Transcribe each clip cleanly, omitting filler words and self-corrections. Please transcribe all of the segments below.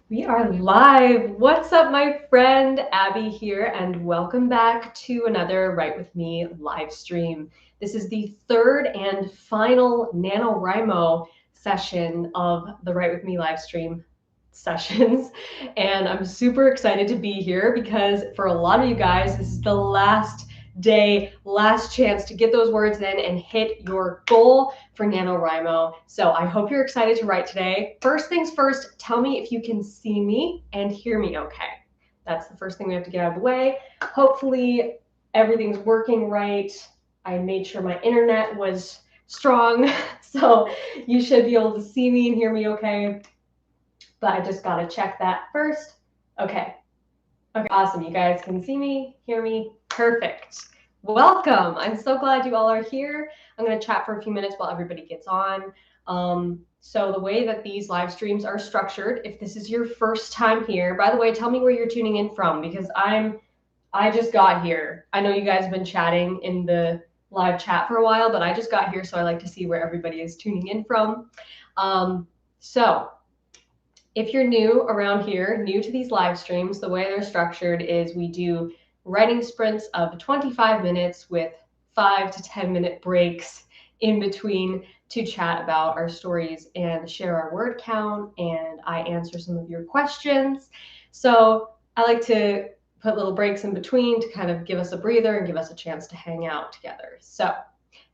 We are live. What's up, my friend? Abby here, and welcome back to another Write With Me live stream. This is the third and final NaNoWriMo session of the Write With Me live stream sessions. And I'm super excited to be here because for a lot of you guys, this is the last day, last chance to get those words in and hit your goal for NaNoWriMo. So I hope you're excited to write today. First things first, tell me if you can see me and hear me okay. That's the first thing we have to get out of the way. Hopefully everything's working right. I made sure my internet was strong, so you should be able to see me and hear me okay. But I just gotta check that first. Okay. Okay, awesome. You guys can see me, hear me. Perfect. Welcome. I'm so glad you all are here. I'm going to chat for a few minutes while everybody gets on. So the way that these live streams are structured, if this is your first time here, by the way, tell me where you're tuning in from because I just got here. I know you guys have been chatting in the live chat for a while, but I just got here, so I like to see where everybody is tuning in from. So if you're new around here, new to these live streams, the way they're structured is we do writing sprints of 25 minutes with 5 to 10-minute breaks in between to chat about our stories and share our word count, and I answer some of your questions. So I like to put little breaks in between to kind of give us a breather and give us a chance to hang out together. So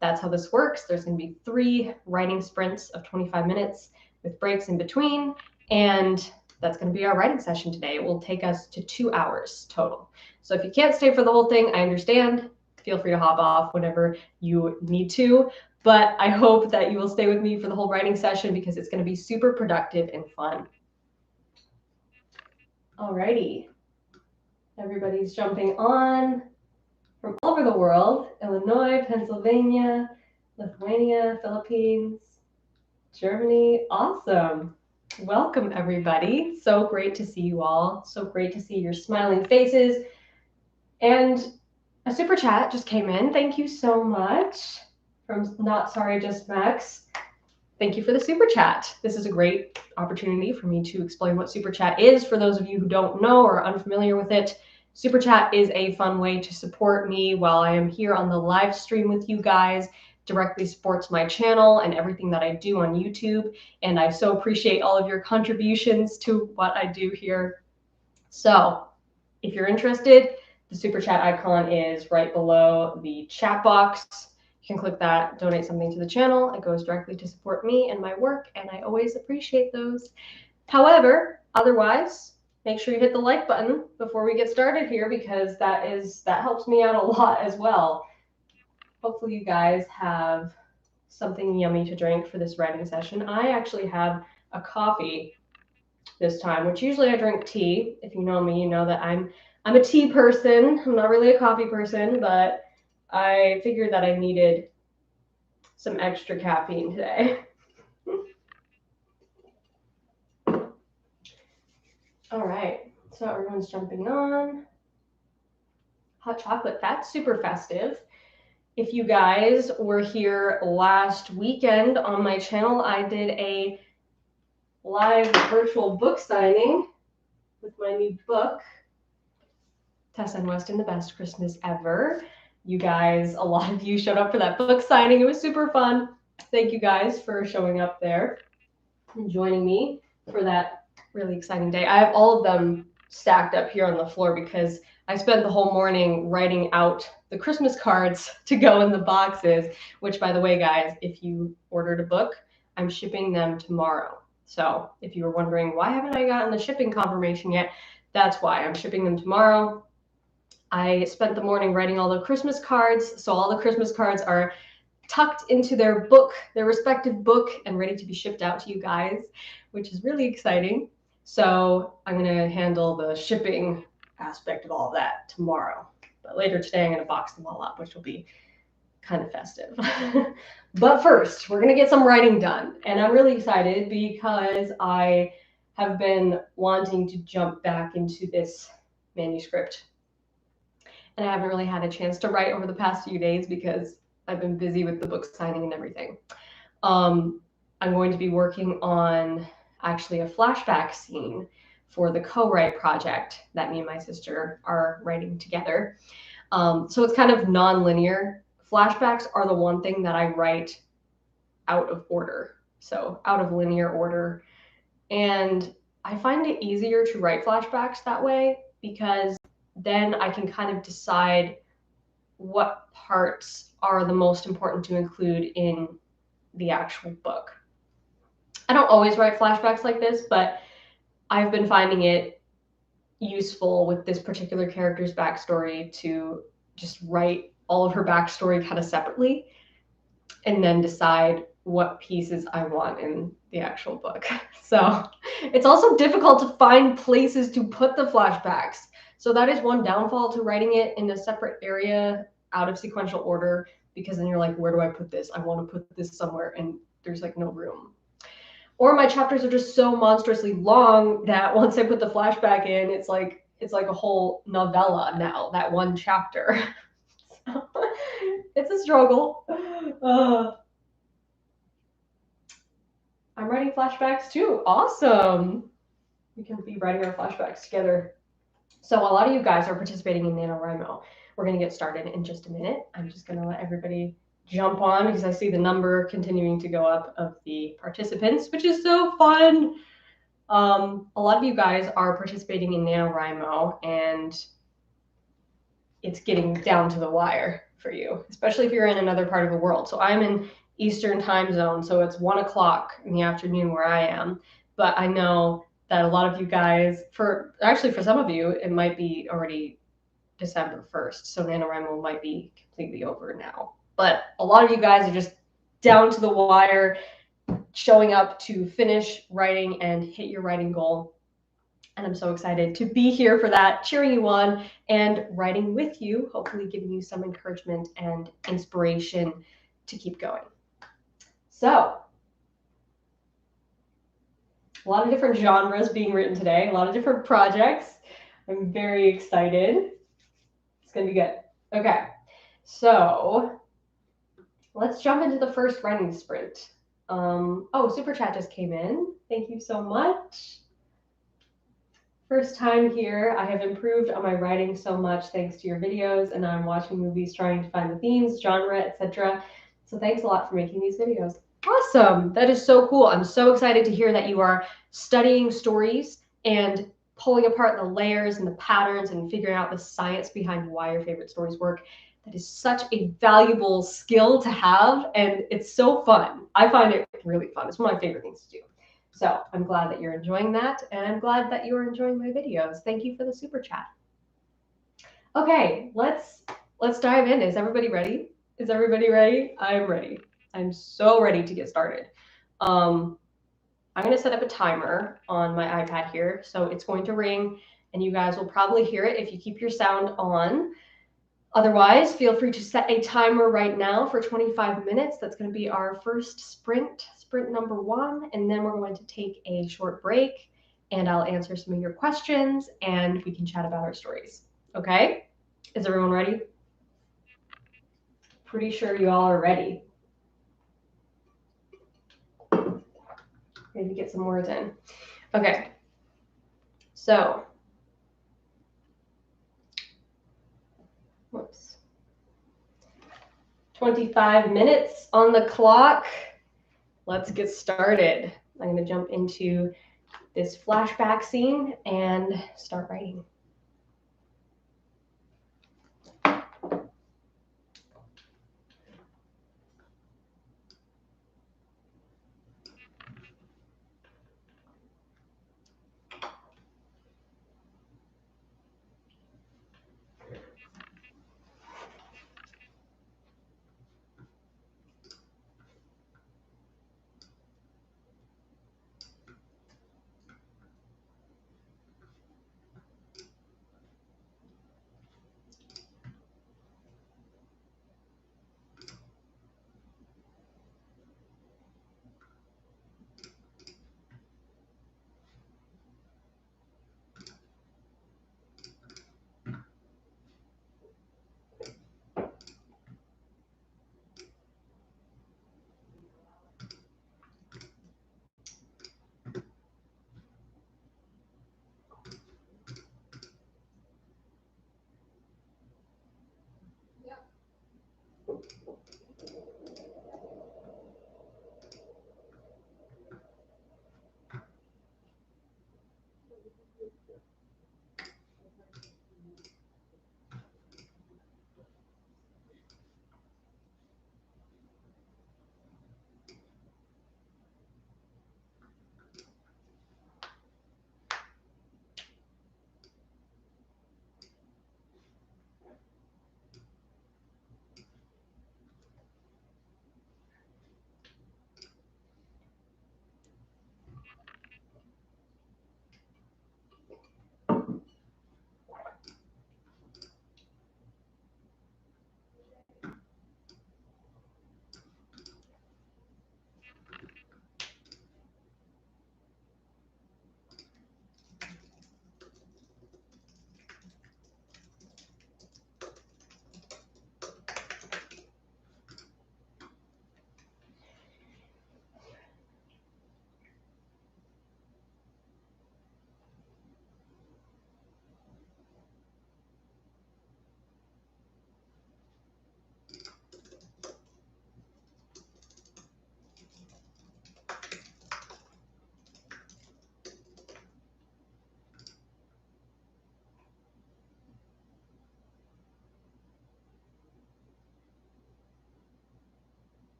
that's how this works. There's going to be 3 writing sprints of 25 minutes with breaks in between. And that's going to be our writing session today. It will take us to 2 hours total. So if you can't stay for the whole thing, I understand. Feel free to hop off whenever you need to. But I hope that you will stay with me for the whole writing session because it's going to be super productive and fun. Alrighty. Everybody's jumping on from all over the world. Illinois, Pennsylvania, Lithuania, Philippines, Germany. Awesome. Welcome, everybody. So great to see you all. So great to see your smiling faces. And a super chat just came in. Thank you so much from Not Sorry Just Max. Thank you for the super chat. This is a great opportunity for me to explain what super chat is for those of you who don't know or are unfamiliar with it. Super chat is a fun way to support me while I am here on the live stream with you guys. Directly supports my channel and everything that I do on YouTube. And I so appreciate all of your contributions to what I do here. So if you're interested, the super chat icon is right below the chat box. You can click that, donate something to the channel. It goes directly to support me and my work, and I always appreciate those. However, otherwise, make sure you hit the like button before we get started here because that helps me out a lot as well. Hopefully you guys have something yummy to drink for this writing session. I actually have a coffee this time, which usually I drink tea. If you know me, you know that I'm a tea person. I'm not really a coffee person, but I figured that I needed some extra caffeine today. All right, so everyone's jumping on. Hot chocolate, that's super festive. If you guys were here last weekend on my channel, I did a live virtual book signing with my new book, Tessa and Weston, The Best Christmas Ever. You guys, a lot of you showed up for that book signing. It was super fun. Thank you guys for showing up there and joining me for that really exciting day. I have all of them stacked up here on the floor because I spent the whole morning writing out the Christmas cards to go in the boxes, which, by the way, guys, if you ordered a book, I'm shipping them tomorrow. So if you were wondering, why haven't I gotten the shipping confirmation yet? That's why. I'm shipping them tomorrow. I spent the morning writing all the Christmas cards, so all the Christmas cards are tucked into their book, their respective book, and ready to be shipped out to you guys, which is really exciting. So I'm going to handle the shipping aspect of all of that tomorrow. But later today, I'm going to box them all up, which will be kind of festive. But first, we're going to get some writing done. And I'm really excited because I have been wanting to jump back into this manuscript. And I haven't really had a chance to write over the past few days because I've been busy with the book signing and everything. I'm going to be working on actually a flashback scene for the co-write project that me and my sister are writing together. So it's kind of non-linear. Flashbacks are the one thing that I write out of order, so out of linear order. And I find it easier to write flashbacks that way because then I can kind of decide what parts are the most important to include in the actual book. I don't always write flashbacks like this, but I've been finding it useful with this particular character's backstory to just write all of her backstory kind of separately and then decide what pieces I want in the actual book. So it's also difficult to find places to put the flashbacks. So that is one downfall to writing it in a separate area out of sequential order, because then you're like, where do I put this? I want to put this somewhere and there's like no room. Or my chapters are just so monstrously long that once I put the flashback in, it's like a whole novella now, that one chapter. So, it's a struggle. I'm writing flashbacks too. Awesome. We can be writing our flashbacks together. So a lot of you guys are participating in NaNoWriMo. We're going to get started in just a minute. I'm just going to let everybody jump on because I see the number continuing to go up of the participants, which is so fun. A lot of you guys are participating in NaNoWriMo, and it's getting down to the wire for you, especially if you're in another part of the world. So I'm in Eastern time zone, so it's 1 o'clock in the afternoon where I am. But I know that a lot of you guys, for some of you, it might be already December 1st. So NaNoWriMo might be completely over now. But a lot of you guys are just down to the wire, showing up to finish writing and hit your writing goal. And I'm so excited to be here for that, cheering you on and writing with you, hopefully giving you some encouragement and inspiration to keep going. So, a lot of different genres being written today, a lot of different projects. I'm very excited. It's going to be good. Okay, so let's jump into the first writing sprint. Oh, Super Chat just came in. Thank you so much. First time here. I have improved on my writing so much thanks to your videos, and I'm watching movies trying to find the themes, genre, etc. So thanks a lot for making these videos. Awesome. That is so cool. I'm so excited to hear that you are studying stories and pulling apart the layers and the patterns and figuring out the science behind why your favorite stories work. That is such a valuable skill to have, and it's so fun. I find it really fun. It's one of my favorite things to do. So I'm glad that you're enjoying that, and I'm glad that you're enjoying my videos. Thank you for the super chat. Okay, let's dive in. Is everybody ready? Is everybody ready? I'm ready. I'm so ready to get started. I'm going to set up a timer on my iPad here, so it's going to ring, and you guys will probably hear it if you keep your sound on. Otherwise, feel free to set a timer right now for 25 minutes. That's going to be our first sprint number 1, and then we're going to take a short break, and I'll answer some of your questions, and we can chat about our stories. Okay? Is everyone ready? Pretty sure you all are ready. Maybe get some words in. Okay. So, whoops. 25 minutes on the clock. Let's get started. I'm going to jump into this flashback scene and start writing.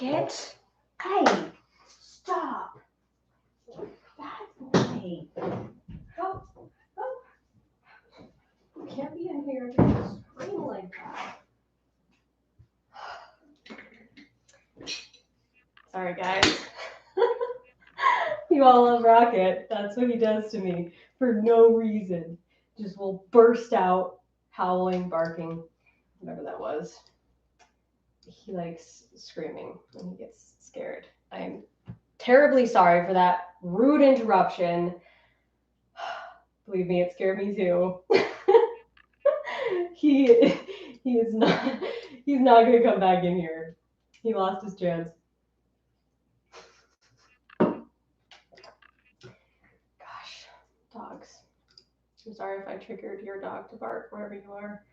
Rocket. Hey, stop. Bad boy. Go. You can't be in here and scream like that. Sorry, guys. You all love Rocket. That's what he does to me for no reason. Just will burst out howling, barking, whatever that was. He likes screaming when he gets scared. I'm terribly sorry for that rude interruption. Believe me, it scared me too. He's not gonna come back in here. He lost his chance. Gosh, dogs. I'm sorry if I triggered your dog to bark wherever you are.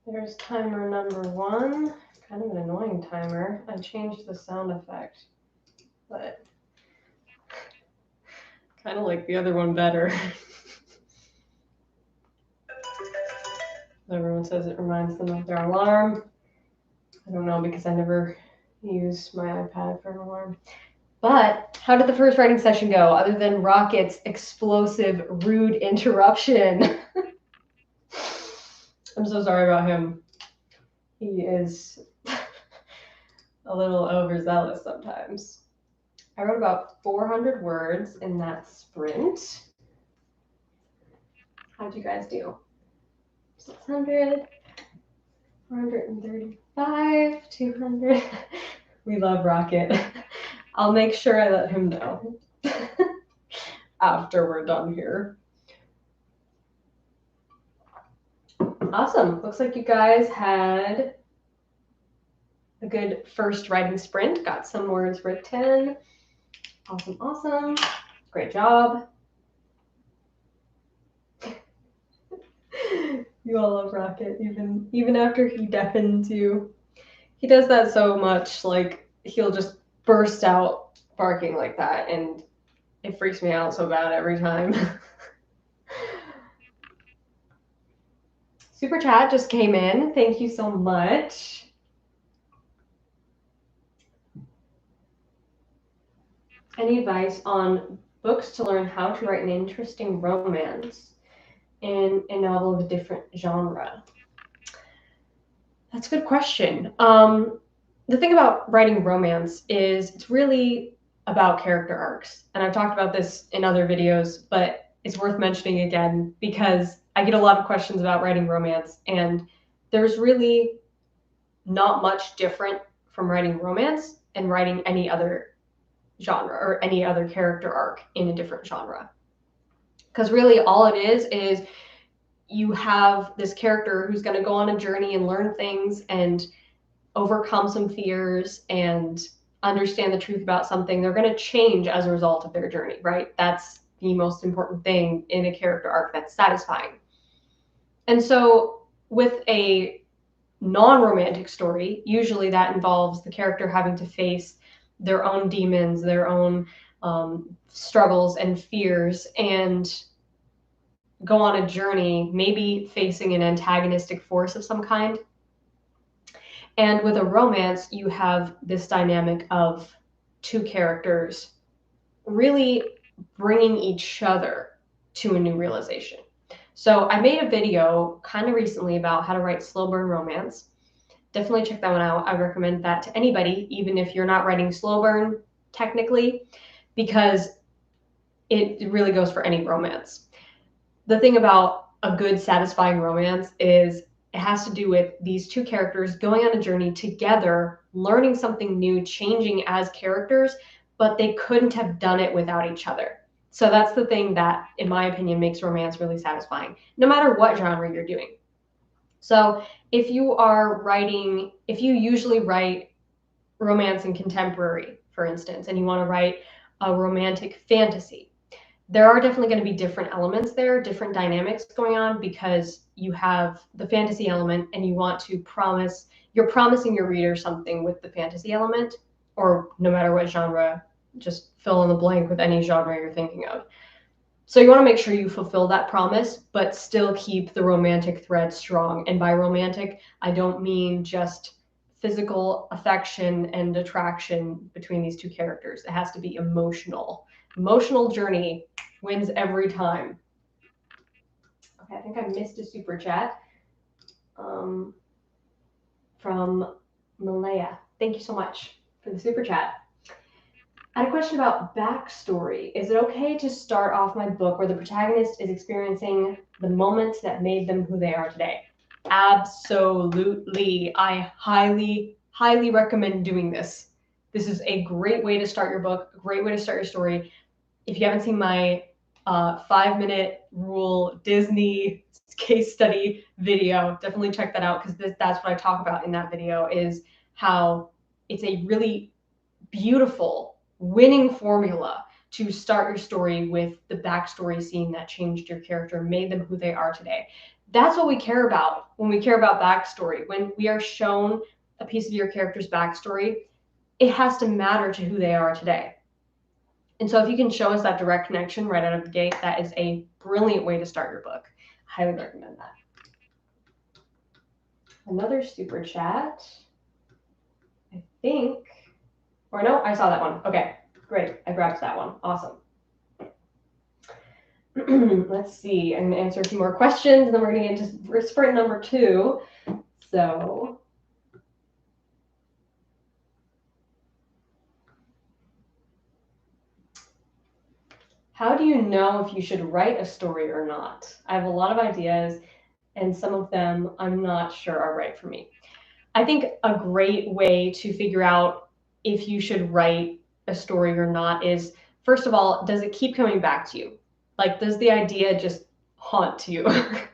There's timer number 1. Kind of an annoying timer. I changed the sound effect, but kind of like the other one better. Everyone says it reminds them of their alarm. I don't know because I never used my iPad for an alarm. But how did the first writing session go, other than Rocket's explosive, rude interruption? I'm so sorry about him. He is a little overzealous sometimes. I wrote about 400 words in that sprint. How'd you guys do? 600, 435, 200. We love Rocket. I'll make sure I let him know after we're done here. Awesome. Looks like you guys had a good first writing sprint. Got some words written. Awesome, awesome. Great job. You all love Rocket, even after he deafens you. He does that so much, like he'll just burst out barking like that, and it freaks me out so bad every time. Super chat just came in. Thank you so much. Any advice on books to learn how to write an interesting romance in a novel of a different genre? That's a good question. The thing about writing romance is it's really about character arcs. And I've talked about this in other videos, but it's worth mentioning again because I get a lot of questions about writing romance, and there's really not much different from writing romance and writing any other genre or any other character arc in a different genre. Because really all it is you have this character who's going to go on a journey and learn things and overcome some fears and understand the truth about something. They're going to change as a result of their journey, right? That's the most important thing in a character arc that's satisfying. And so with a non-romantic story, usually that involves the character having to face their own demons, their own struggles and fears, and go on a journey, maybe facing an antagonistic force of some kind. And with a romance, you have this dynamic of two characters really bringing each other to a new realization. So I made a video kind of recently about how to write slow burn romance. Definitely check that one out. I recommend that to anybody, even if you're not writing slow burn technically, because it really goes for any romance. The thing about a good, satisfying romance is it has to do with these two characters going on a journey together, learning something new, changing as characters, but they couldn't have done it without each other. So that's the thing that, in my opinion, makes romance really satisfying, no matter what genre you're doing. So if you usually write romance and contemporary, for instance, and you want to write a romantic fantasy, there are definitely going to be different elements there, different dynamics going on, because you have the fantasy element and you want to you're promising your reader something with the fantasy element, or no matter what genre, just fill in the blank with any genre you're thinking of. So you want to make sure you fulfill that promise, but still keep the romantic thread strong. And by romantic, I don't mean just physical affection and attraction between these two characters. It has to be emotional. Emotional journey wins every time. Okay, I think I missed a super chat from Malaya. Thank you so much for the super chat. I had a question about backstory. Is it okay to start off my book where the protagonist is experiencing the moments that made them who they are today? Absolutely. I highly, highly recommend doing this. This is a great way to start your book, a great way to start your story. If you haven't seen my 5-minute rule Disney case study video, definitely check that out, because that's what I talk about in that video, is how it's a really beautiful winning formula to start your story with the backstory scene that changed your character, made them who they are today. That's what we care about when we care about backstory. When we are shown a piece of your character's backstory, it has to matter to who they are today. And so if you can show us that direct connection right out of the gate, that is a brilliant way to start your book. Highly recommend that. Another super chat, I think, or no, I saw that one. Okay, great. I grabbed that one. Awesome. Let's see. I'm going to answer a few more questions, and then we're going to get into sprint number 2. So how do you know if you should write a story or not? I have a lot of ideas, and some of them I'm not sure are right for me. I think a great way to figure out if you should write a story or not is, first of all, does it keep coming back to you? Like, does the idea just haunt you?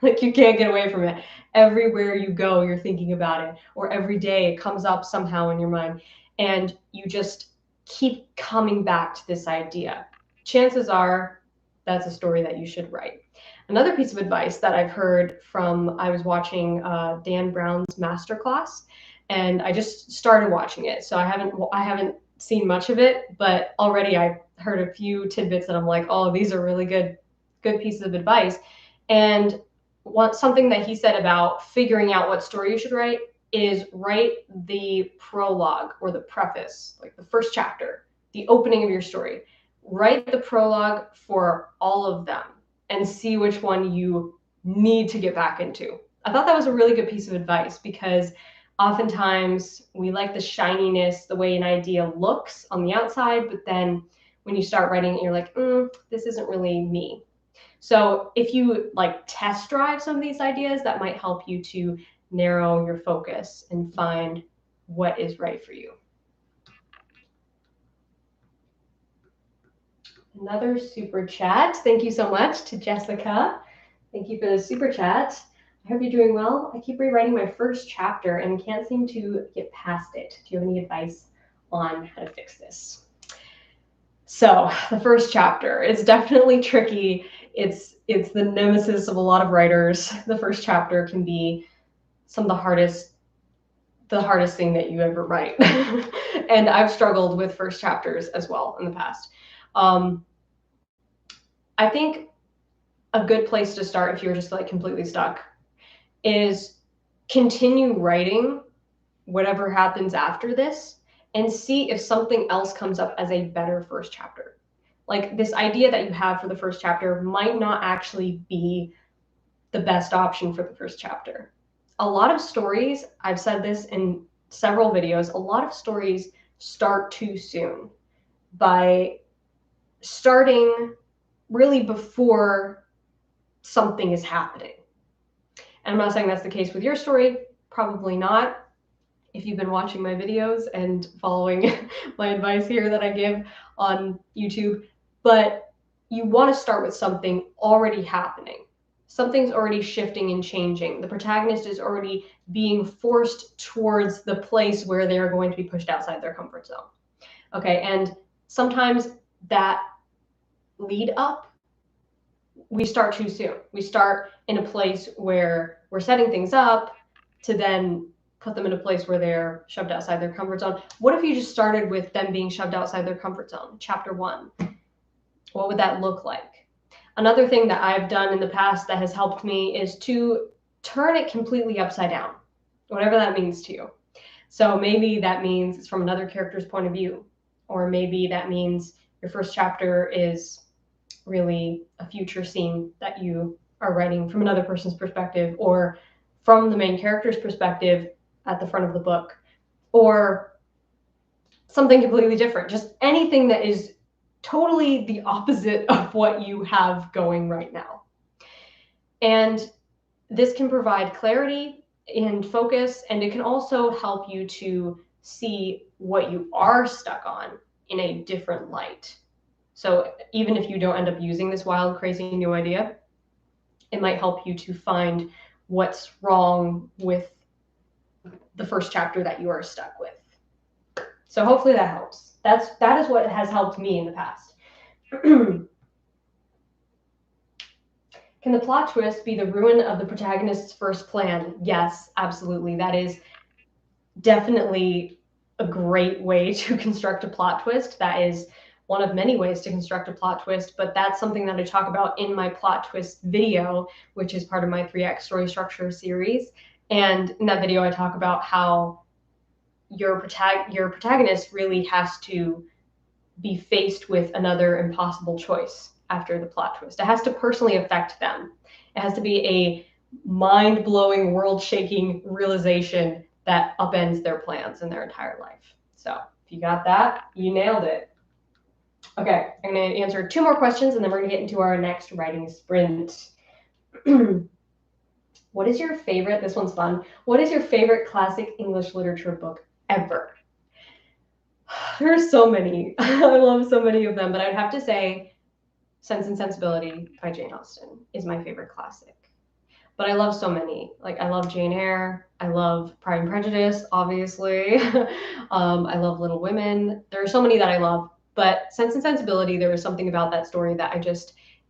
Like, you can't get away from it. Everywhere you go, you're thinking about it, or every day it comes up somehow in your mind, and you just keep coming back to this idea. Chances are that's a story that you should write. Another piece of advice that I've heard from, I was watching Dan Brown's masterclass, and I just started watching it, so I haven't seen much of it, but already I heard a few tidbits that I'm like, oh, these are really good pieces of advice. And something that he said about figuring out what story you should write is write the prologue or the preface, like the first chapter, the opening of your story. Write the prologue for all of them and see which one you need to get back into. I thought that was a really good piece of advice, because oftentimes we like the shininess, the way an idea looks on the outside, but then when you start writing it, you're like, this isn't really me. So if you like test drive some of these ideas, that might help you to narrow your focus and find what is right for you. Another super chat. Thank you so much to Jessica. Thank you for the super chat. I hope you're doing well. I keep rewriting my first chapter and can't seem to get past it. Do you have any advice on how to fix this? So the first chapter is definitely tricky. It's the nemesis of a lot of writers. The first chapter can be some of the hardest thing that you ever write. And I've struggled with first chapters as well in the past. I think a good place to start, if you're just like completely stuck, is continue writing whatever happens after this and see if something else comes up as a better first chapter. Like, this idea that you have for the first chapter might not actually be the best option for the first chapter. A lot of stories, I've said this in several videos, a lot of stories start too soon by starting really before something is happening. And I'm not saying that's the case with your story, probably not, if you've been watching my videos and following my advice here that I give on YouTube, but you want to start with something already happening. Something's already shifting and changing. The protagonist is already being forced towards the place where they're going to be pushed outside their comfort zone. Okay, and sometimes that lead up, we start too soon. We start in a place where we're setting things up to then put them in a place where they're shoved outside their comfort zone. What if you just started with them being shoved outside their comfort zone? Chapter 1. What would that look like? Another thing that I've done in the past that has helped me is to turn it completely upside down, whatever that means to you. So maybe that means it's from another character's point of view, or maybe that means your first chapter is really a future scene that you are writing from another person's perspective, or from the main character's perspective at the front of the book, or something completely different. Just anything that is totally the opposite of what you have going right now. And this can provide clarity and focus, and it can also help you to see what you are stuck on in a different light. So even if you don't end up using this wild, crazy new idea, it might help you to find what's wrong with the first chapter that you are stuck with. So hopefully that helps. That is what has helped me in the past. Can the plot twist be the ruin of the protagonist's first plan? Yes, absolutely. That is definitely a great way to construct a plot twist. That is one of many ways to construct a plot twist, but that's something that I talk about in my plot twist video, which is part of my 3x story structure series. And in that video, I talk about how your protagonist really has to be faced with another impossible choice after the plot twist. It has to personally affect them. It has to be a mind-blowing, world-shaking realization that upends their plans in their entire life. So if you got that, you nailed it. Okay, I'm going to answer 2 more questions, and then we're going to get into our next writing sprint. What is your favorite, this one's fun, what is your favorite classic English literature book ever? There are so many. I love so many of them, but I'd have to say Sense and Sensibility by Jane Austen is my favorite classic. But I love so many. Like, I love Jane Eyre. I love Pride and Prejudice, obviously. I love Little Women. There are so many that I love. But Sense and Sensibility, there was something about that story that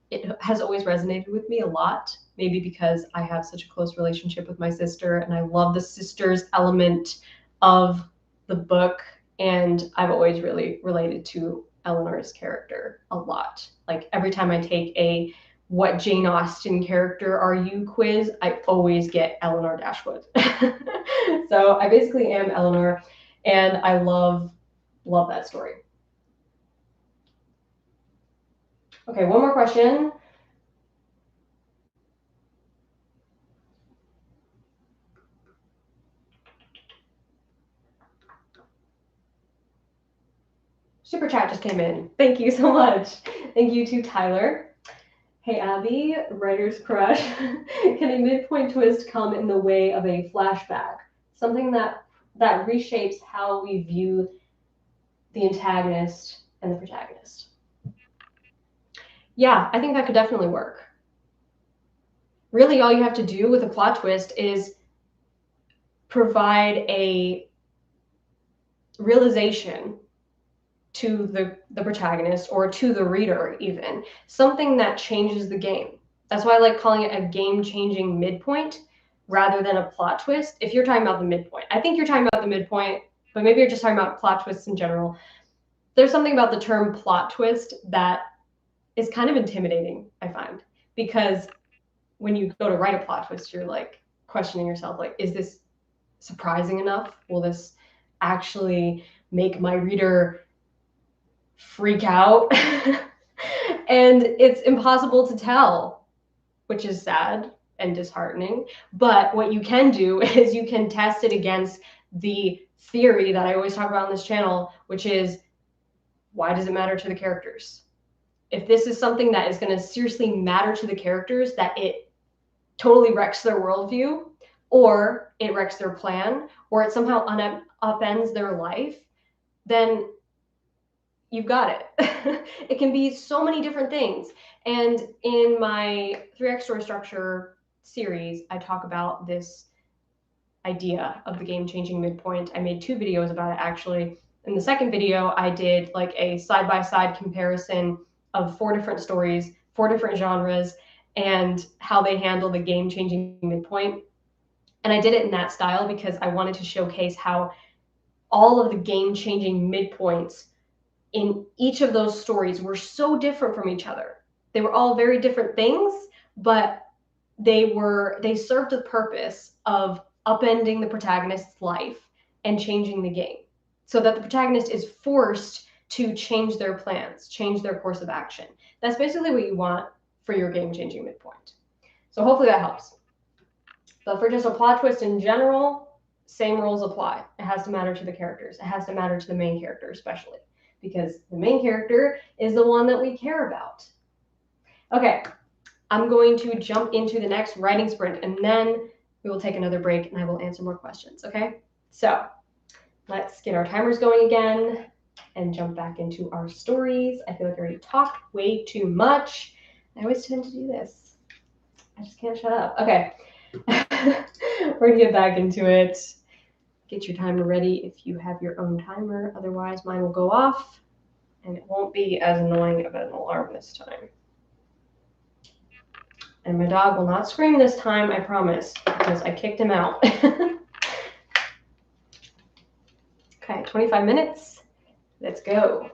it has always resonated with me a lot. Maybe because I have such a close relationship with my sister, and I love the sisters element of the book. And I've always really related to Eleanor's character a lot. Like, every time I take a what Jane Austen character are you quiz, I always get Eleanor Dashwood. So I basically am Eleanor, and I love that story. Okay, one more question. Super chat just came in. Thank you so much. Thank you to Tyler. Hey, Abbie, writer's crush. Can a midpoint twist come in the way of a flashback? Something that reshapes how we view the antagonist and the protagonist. Yeah, I think that could definitely work. Really, all you have to do with a plot twist is provide a realization to the protagonist, or to the reader even, something that changes the game. That's why I like calling it a game-changing midpoint rather than a plot twist. If you're talking about the midpoint, I think you're talking about the midpoint, but maybe you're just talking about plot twists in general. There's something about the term plot twist that is kind of intimidating, I find, because when you go to write a plot twist, you're like questioning yourself, like, is this surprising enough? Will this actually make my reader freak out? And it's impossible to tell, which is sad and disheartening. But what you can do is you can test it against the theory that I always talk about on this channel, which is, why does it matter to the characters? If this is something that is going to seriously matter to the characters, that it totally wrecks their worldview, or it wrecks their plan, or it somehow upends their life, then you've got it. It can be so many different things. And in my 3x story structure series, I talk about this idea of the game-changing midpoint. I made 2 videos about it, actually. In the second video, I did like a side-by-side comparison of 4 different stories, 4 different genres, and how they handle the game-changing midpoint. And I did it in that style because I wanted to showcase how all of the game-changing midpoints in each of those stories were so different from each other. They were all very different things, but they served the purpose of upending the protagonist's life and changing the game, so that the protagonist is forced to change their plans, change their course of action. That's basically what you want for your game-changing midpoint. So hopefully that helps. But for just a plot twist in general, same rules apply. It has to matter to the characters. It has to matter to the main character especially, because the main character is the one that we care about. Okay, I'm going to jump into the next writing sprint, and then we will take another break and I will answer more questions, okay? So let's get our timers going again and jump back into our stories. I feel like I already talked way too much. I always tend to do this. I just can't shut up. Okay, we're gonna get back into it. Get your timer ready if you have your own timer. Otherwise, mine will go off and it won't be as annoying of an alarm this time. And my dog will not scream this time, I promise, because I kicked him out. Okay, 25 minutes. Let's go.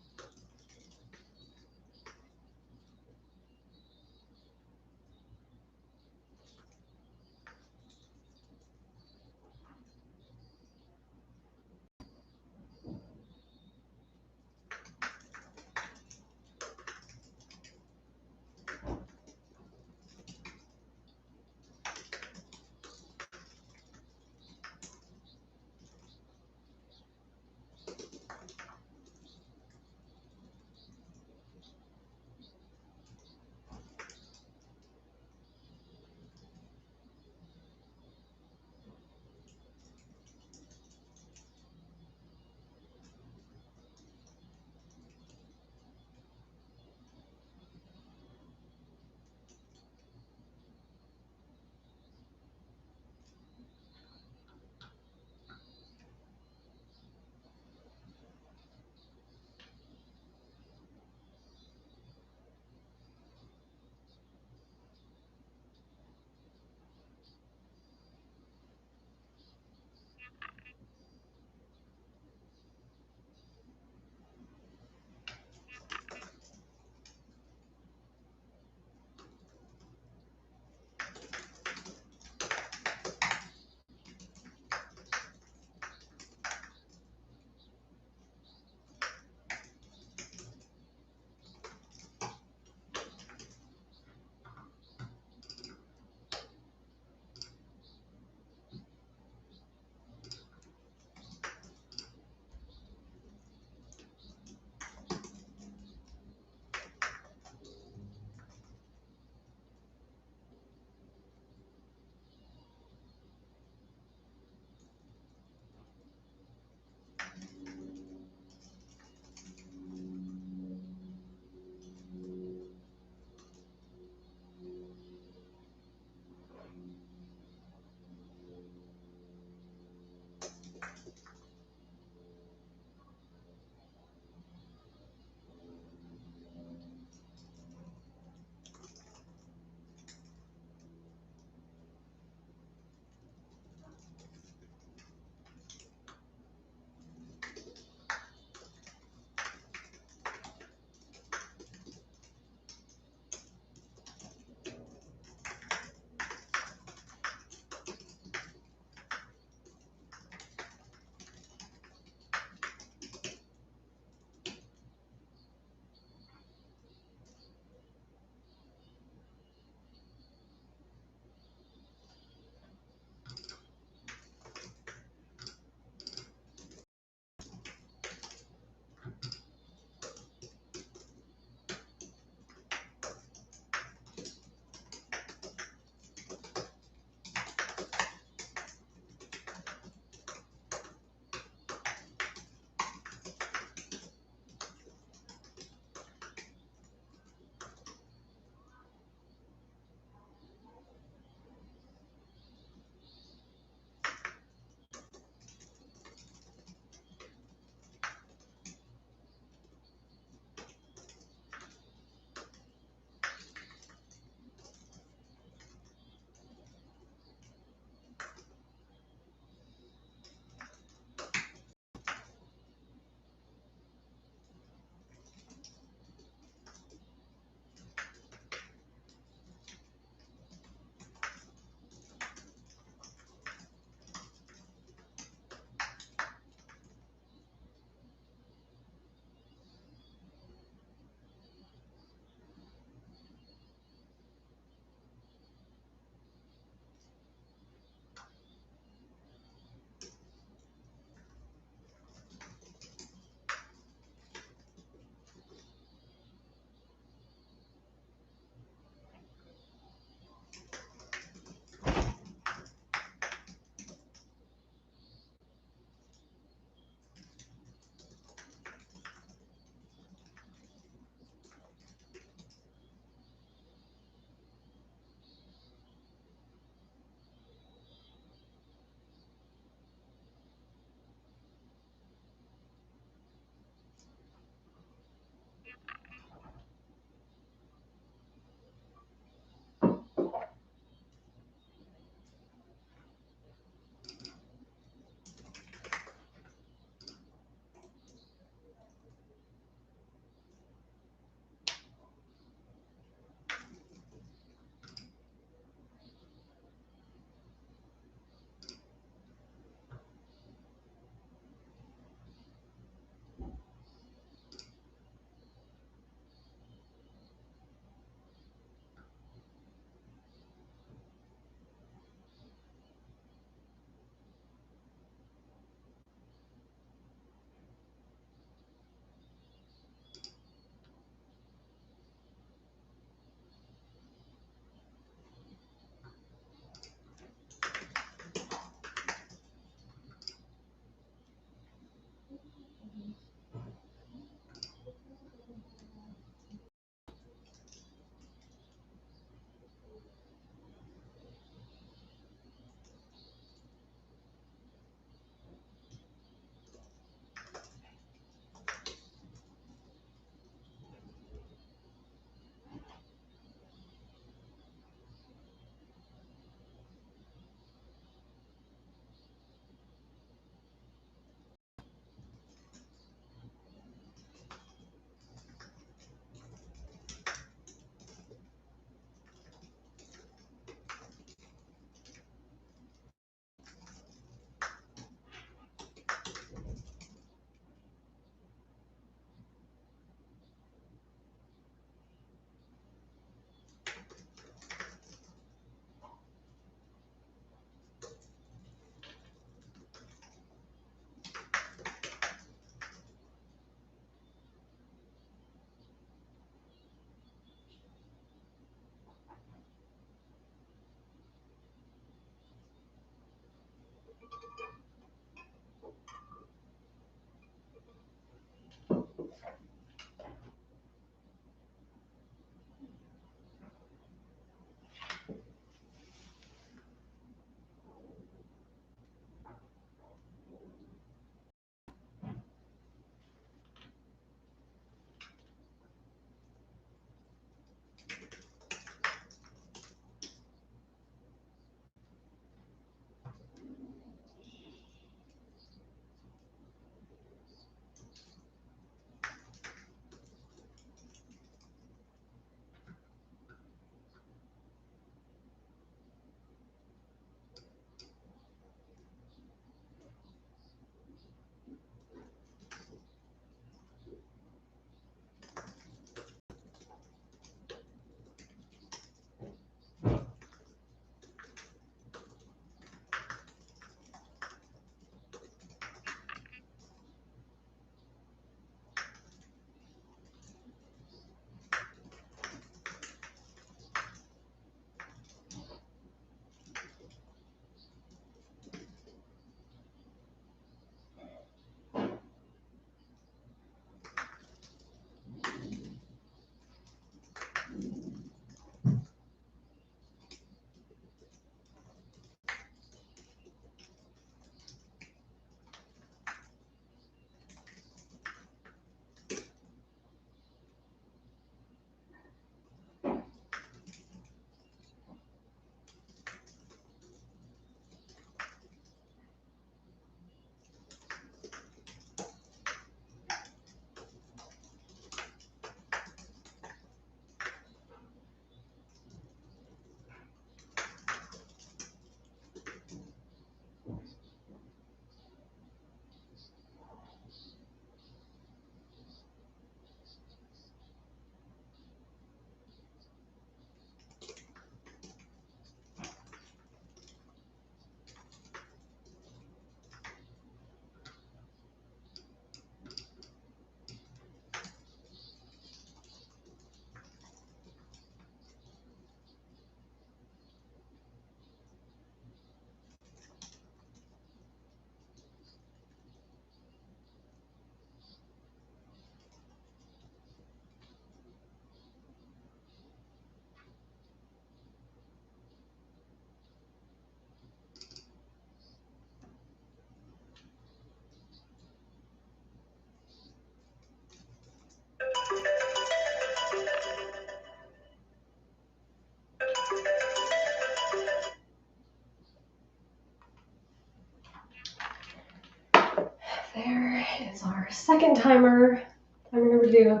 There is our second timer. Timer number 2.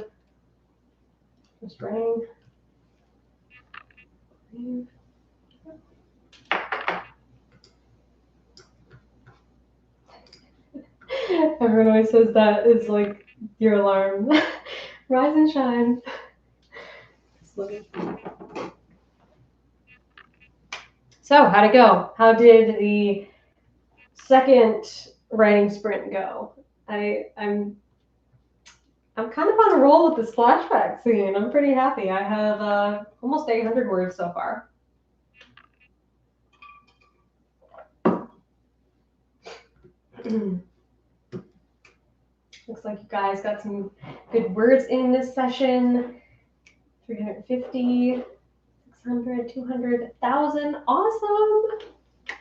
Just writing. Everyone always says that it's like your alarm. Rise and shine. So, how'd it go? How did the second writing sprint go? I'm kind of on a roll with this flashback scene. I'm pretty happy. I have almost 800 words so far. Looks like you guys got some good words in this session. 350, 600, 200, 1,000. Awesome.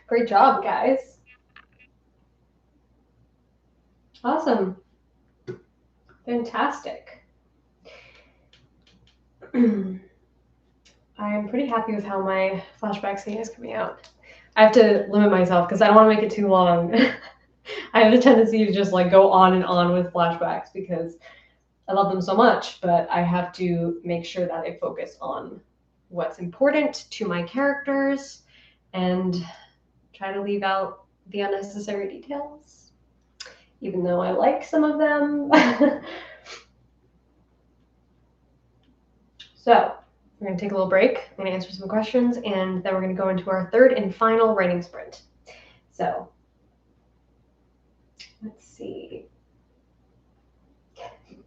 Great job, guys. Awesome. Fantastic. I'm pretty happy with how my flashback scene is coming out. I have to limit myself because I don't want to make it too long. I have a tendency to just like go on and on with flashbacks because I love them so much, but I have to make sure that I focus on what's important to my characters and try to leave out the unnecessary details, even though I like some of them. So we're going to take a little break. I'm going to answer some questions, and then we're going to go into our third and final writing sprint. So let's see.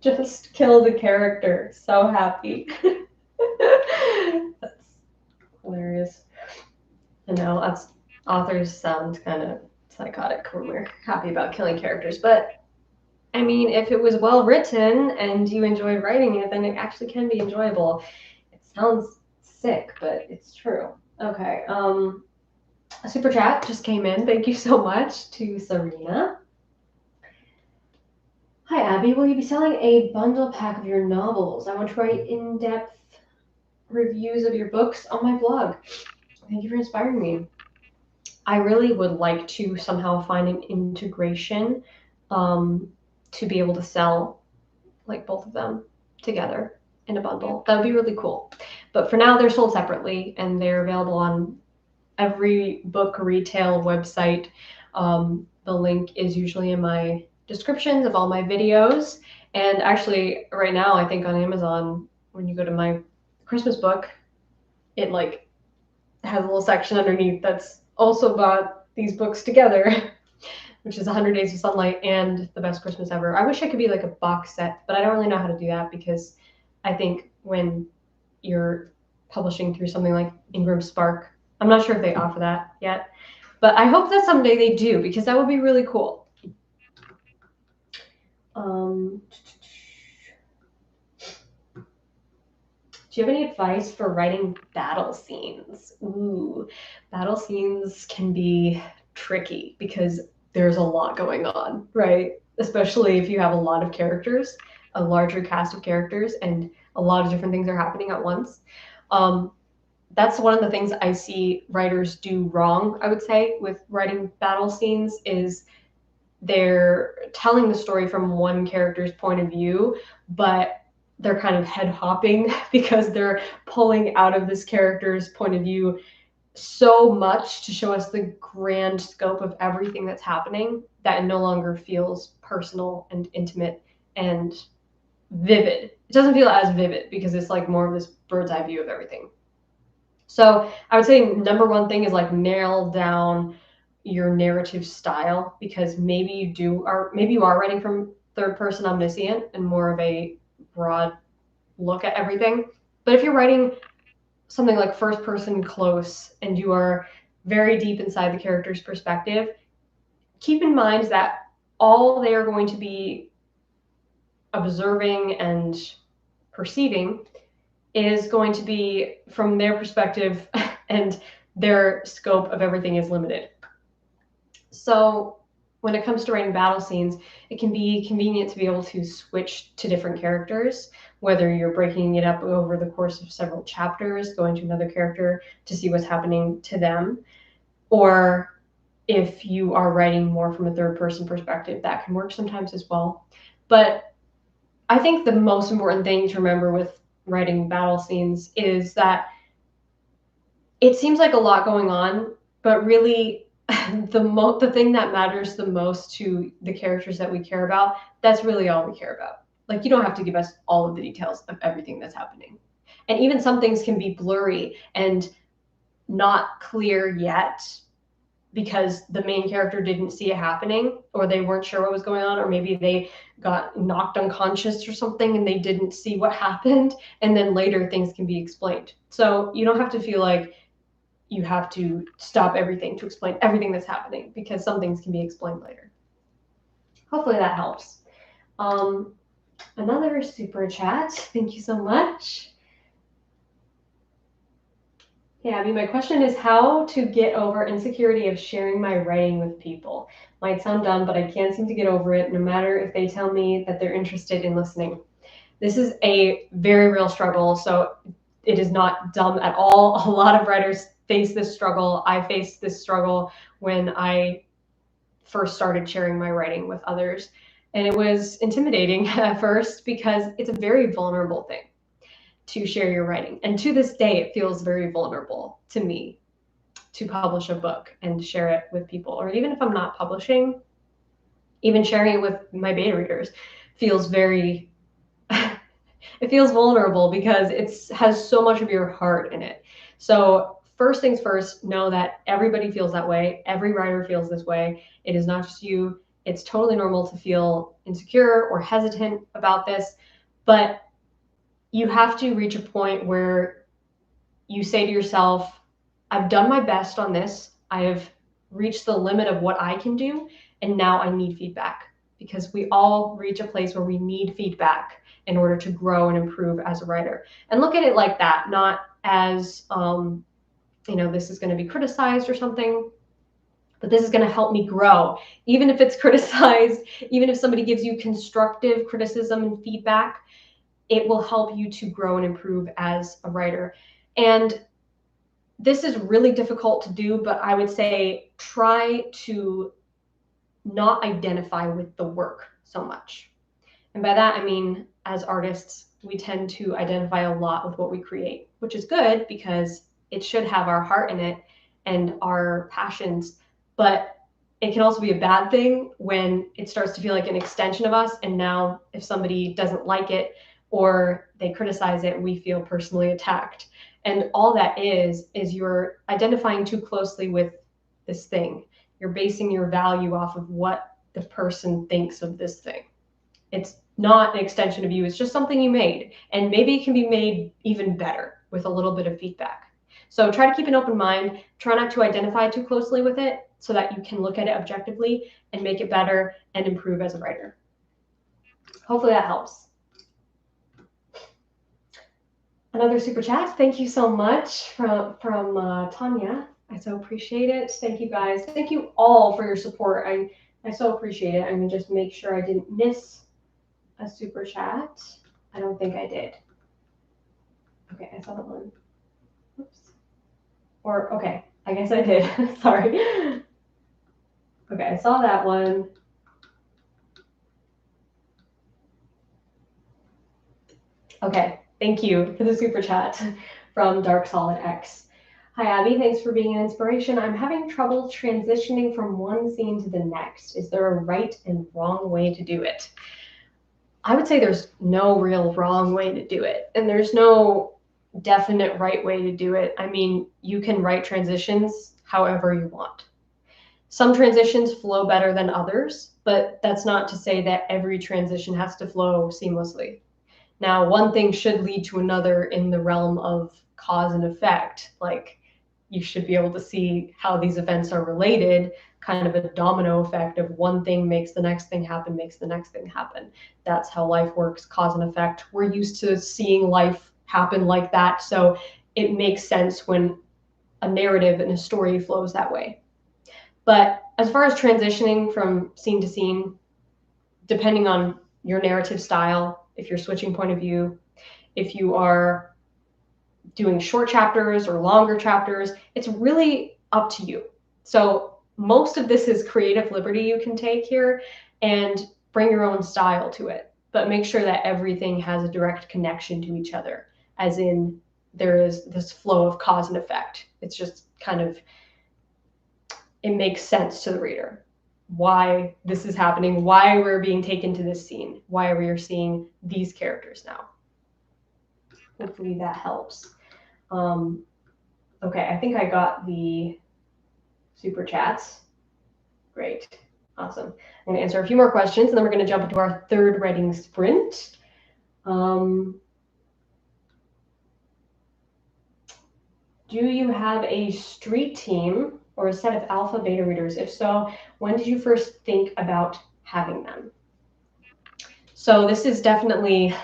Just kill the character. So happy. That's hilarious. I know that's authors sound kind of psychotic when we're happy about killing characters, but I mean, if it was well written and you enjoyed writing it, then it actually can be enjoyable. It sounds sick, but it's true. Okay. A super chat just came in. Thank you so much to Serena. Hi, Abbie. Will you be selling a bundle pack of your novels? I want to write in-depth reviews of your books on my blog. Thank you for inspiring me. I really would like to somehow find an integration to be able to sell like both of them together in a bundle. That would be really cool. But for now, they're sold separately and they're available on every book retail website. The link is usually in my descriptions of all my videos. And actually right now, I think on Amazon, when you go to my Christmas book, it like has a little section underneath that's also bought these books together, which is 100 Days of Sunlight and The Best Christmas Ever. I wish I could be like a box set, but I don't really know how to do that because I think when you're publishing through something like Ingram Spark, I'm not sure if they offer that yet, but I hope that someday they do because that would be really cool. Do you have any advice for writing battle scenes? Ooh, battle scenes can be tricky because there's a lot going on, right? Especially if you have a lot of characters, a larger cast of characters, and a lot of different things are happening at once. That's one of the things I see writers do wrong, I would say, with writing battle scenes is they're telling the story from one character's point of view, but they're kind of head hopping because they're pulling out of this character's point of view so much to show us the grand scope of everything that's happening that it no longer feels personal and intimate and vivid. It doesn't feel as vivid because it's like more of this bird's eye view of everything. So I would say number one thing is like nail down your narrative style because maybe you are writing from third person omniscient and more of a broad look at everything. But if you're writing something like first person close and you are very deep inside the character's perspective, keep in mind that all they are going to be observing and perceiving is going to be from their perspective and their scope of everything is limited. So when it comes to writing battle scenes, it can be convenient to be able to switch to different characters, whether you're breaking it up over the course of several chapters, going to another character to see what's happening to them, or if you are writing more from a third person perspective, that can work sometimes as well. But I think the most important thing to remember with writing battle scenes is that it seems like a lot going on, but really the thing that matters the most to the characters that we care about, that's really all we care about. Like, you don't have to give us all of the details of everything that's happening. And even some things can be blurry and not clear yet because the main character didn't see it happening, or they weren't sure what was going on, or maybe they got knocked unconscious or something and they didn't see what happened, and then later things can be explained. So you don't have to feel like you have to stop everything to explain everything that's happening, because some things can be explained later. Hopefully that helps. Another super chat. Thank you so much. Hey, Abbie, my question is how to get over insecurity of sharing my writing with people. Might sound dumb, but I can't seem to get over it, no matter if they tell me that they're interested in listening. This is a very real struggle, so it is not dumb at all. A lot of writers face this struggle. I faced this struggle when I first started sharing my writing with others. And it was intimidating at first because it's a very vulnerable thing to share your writing. And to this day, it feels very vulnerable to me to publish a book and share it with people. Or even if I'm not publishing, even sharing it with my beta readers feels very, it feels vulnerable because it has so much of your heart in it. So first things first, know that everybody feels that way. Every writer feels this way. It is not just you. It's totally normal to feel insecure or hesitant about this, but you have to reach a point where you say to yourself, I've done my best on this. I have reached the limit of what I can do, and now I need feedback, because we all reach a place where we need feedback in order to grow and improve as a writer. And look at it like that, not as, this is going to be criticized or something, but this is going to help me grow. Even if it's criticized, even if somebody gives you constructive criticism and feedback, it will help you to grow and improve as a writer. And this is really difficult to do, but I would say try to not identify with the work so much. And by that, I mean, as artists, we tend to identify a lot with what we create, which is good because it should have our heart in it and our passions. But it can also be a bad thing when it starts to feel like an extension of us. And now if somebody doesn't like it or they criticize it, we feel personally attacked. And all that is you're identifying too closely with this thing. You're basing your value off of what the person thinks of this thing. It's not an extension of you. It's just something you made. And maybe it can be made even better with a little bit of feedback. So try to keep an open mind. Try not to identify too closely with it so that you can look at it objectively and make it better and improve as a writer. Hopefully that helps. Another super chat. Thank you so much from Tanya. I so appreciate it. Thank you guys. Thank you all for your support. I so appreciate it. I'm gonna just make sure I didn't miss a super chat. I don't think I did. Okay, I saw that one. Oops. Or okay, I guess I did. Sorry. Okay, I saw that one. Okay, thank you for the super chat from Dark Solid X. Hi, Abbie. Thanks for being an inspiration. I'm having trouble transitioning from one scene to the next. Is there a right and wrong way to do it? I would say there's no real wrong way to do it, and there's no definite right way to do it. I mean, you can write transitions however you want. Some transitions flow better than others, but that's not to say that every transition has to flow seamlessly. Now, one thing should lead to another in the realm of cause and effect. Like, you should be able to see how these events are related, kind of a domino effect of one thing makes the next thing happen, makes the next thing happen. That's how life works, cause and effect. We're used to seeing life happen like that, so it makes sense when a narrative and a story flows that way. But as far as transitioning from scene to scene, depending on your narrative style, if you're switching point of view, if you are doing short chapters or longer chapters, it's really up to you. So most of this is creative liberty you can take here and bring your own style to it, but make sure that everything has a direct connection to each other, as in there is this flow of cause and effect. It's just kind of, it makes sense to the reader why this is happening, why we're being taken to this scene, why we are seeing these characters now. Hopefully that helps. Okay, I think I got the super chats. Great, awesome. I'm going to answer a few more questions, and then we're going to jump into our third writing sprint. Do you have a street team or a set of alpha beta readers? If so, when did you first think about having them? So this is definitely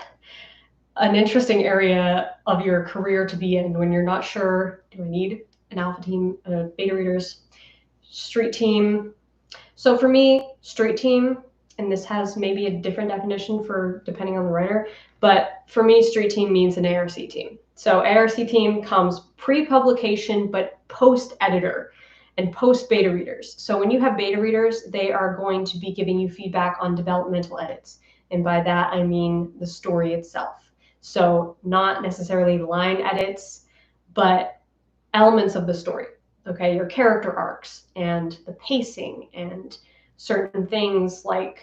an interesting area of your career to be in when you're not sure, do I need an alpha team, beta readers, street team? So for me, street team, and this has maybe a different definition for depending on the writer, but for me, street team means an ARC team. So ARC team comes pre-publication, but post-editor and post-beta readers. So when you have beta readers, they are going to be giving you feedback on developmental edits. And by that, I mean the story itself. So not necessarily line edits, but elements of the story. Okay, your character arcs and the pacing and certain things like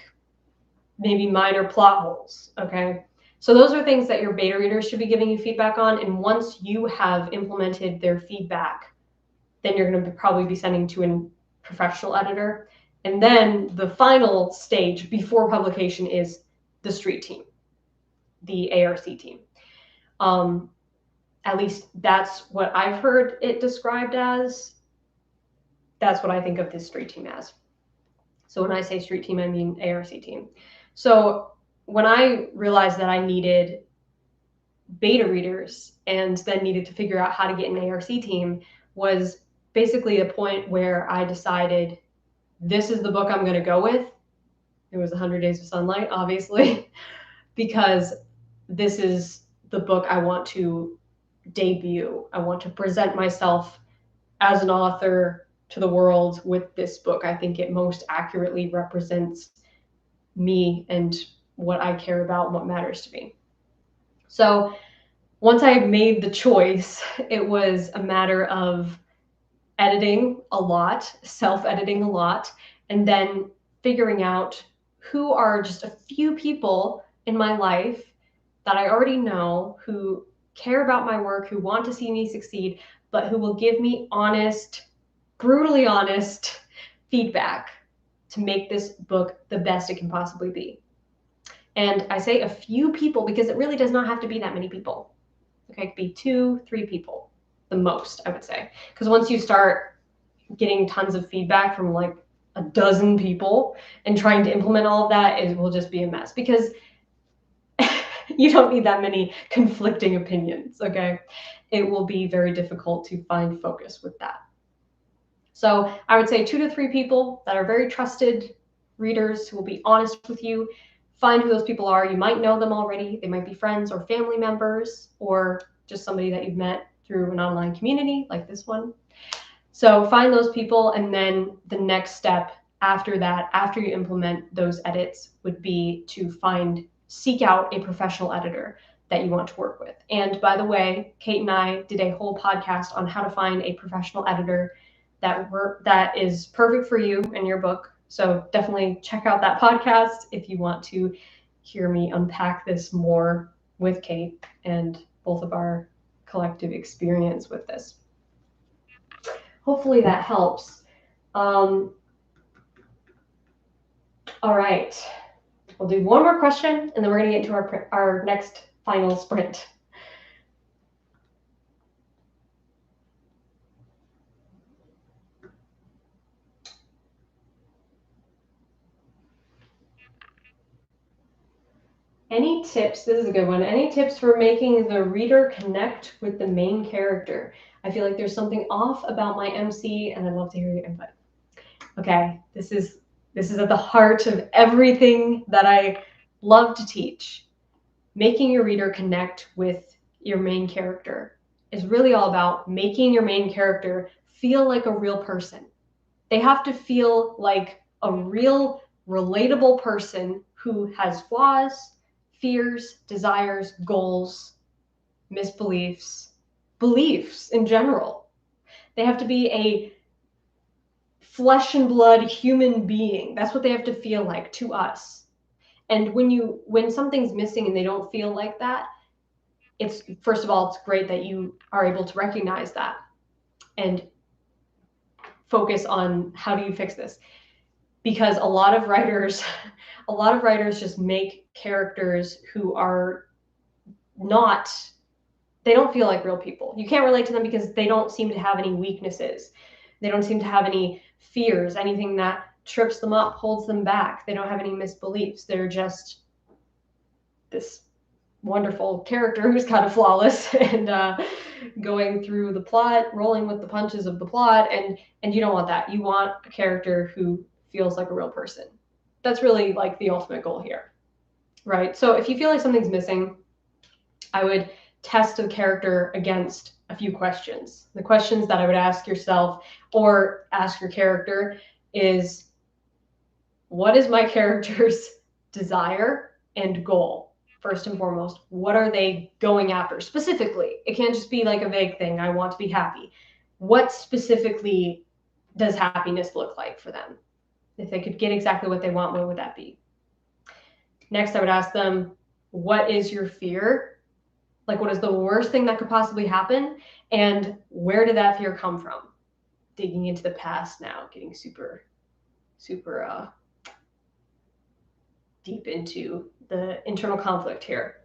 maybe minor plot holes. Okay, so those are things that your beta readers should be giving you feedback on. And once you have implemented their feedback, then you're going to probably be sending to a professional editor. And then the final stage before publication is the street team, the ARC team. At least that's what I've heard it described as. That's what I think of this street team as. So when I say street team, I mean ARC team. So when I realized that I needed beta readers and then needed to figure out how to get an ARC team was basically a point where I decided this is the book I'm going to go with. It was 100 Days of Sunlight, obviously, because this is the book I want to debut. I want to present myself as an author to the world with this book. I think it most accurately represents me and what I care about and what matters to me. So once I made the choice, it was a matter of editing a lot, self-editing a lot, and then figuring out who are just a few people in my life that I already know who care about my work, who want to see me succeed, but who will give me honest, brutally honest feedback to make this book the best it can possibly be. And I say a few people because it really does not have to be that many people. Okay, it could be 2, 3 people, the most, I would say. Because once you start getting tons of feedback from like a dozen people and trying to implement all of that, it will just be a mess because you don't need that many conflicting opinions, okay? It will be very difficult to find focus with that. So I would say 2 to 3 people that are very trusted readers who will be honest with you. Find who those people are. You might know them already. They might be friends or family members or just somebody that you've met through an online community like this one. So find those people, and then the next step after that, after you implement those edits, would be to seek out a professional editor that you want to work with. And by the way, Kate and I did a whole podcast on how to find a professional editor that is perfect for you and your book. So definitely check out that podcast if you want to hear me unpack this more with Kate and both of our collective experience with this. Hopefully that helps. All right. We'll do one more question, and then we're going to get into our next final sprint. Any tips? This is a good one. Any tips for making the reader connect with the main character? I feel like there's something off about my MC, and I'd love to hear your input. Okay, this is at the heart of everything that I love to teach. Making your reader connect with your main character is really all about making your main character feel like a real person. They have to feel like a real relatable person who has flaws, fears, desires, goals, misbeliefs, beliefs in general. They have to be a flesh and blood human being. That's what they have to feel like to us. And when something's missing and they don't feel like that, it's, first of all, it's great that you are able to recognize that and focus on how do you fix this. Because a lot of writers just make characters who are not, they don't feel like real people. You can't relate to them because they don't seem to have any weaknesses. They don't seem to have any fears, anything that trips them up, holds them back. They don't have any misbeliefs. They're just this wonderful character who's kind of flawless and going through the plot, rolling with the punches of the plot, and you don't want that. You want a character who feels like a real person. That's really like the ultimate goal here, right? So if you feel like something's missing, I would test the character against a few questions. The questions that I would ask yourself or ask your character is, what is my character's desire and goal? First and foremost, what are they going after specifically? It can't just be like a vague thing. I want to be happy. What specifically does happiness look like for them? If they could get exactly what they want, what would that be? Next, I would ask them, what is your fear? Like, what is the worst thing that could possibly happen? And where did that fear come from? Digging into the past now, getting super deep into the internal conflict here.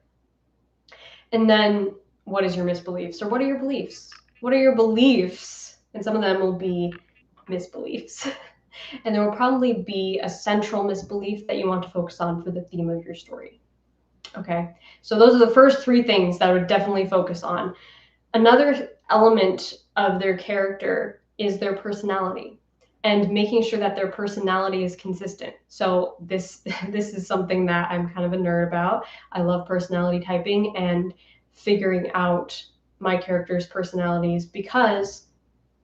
And then, what is your misbeliefs? Or what are your beliefs? What are your beliefs? And some of them will be misbeliefs. And there will probably be a central misbelief that you want to focus on for the theme of your story. Okay, so those are the first three things that I would definitely focus on. Another element of their character is their personality and making sure that their personality is consistent. So this is something that I'm kind of a nerd about. I love personality typing and figuring out my character's personalities because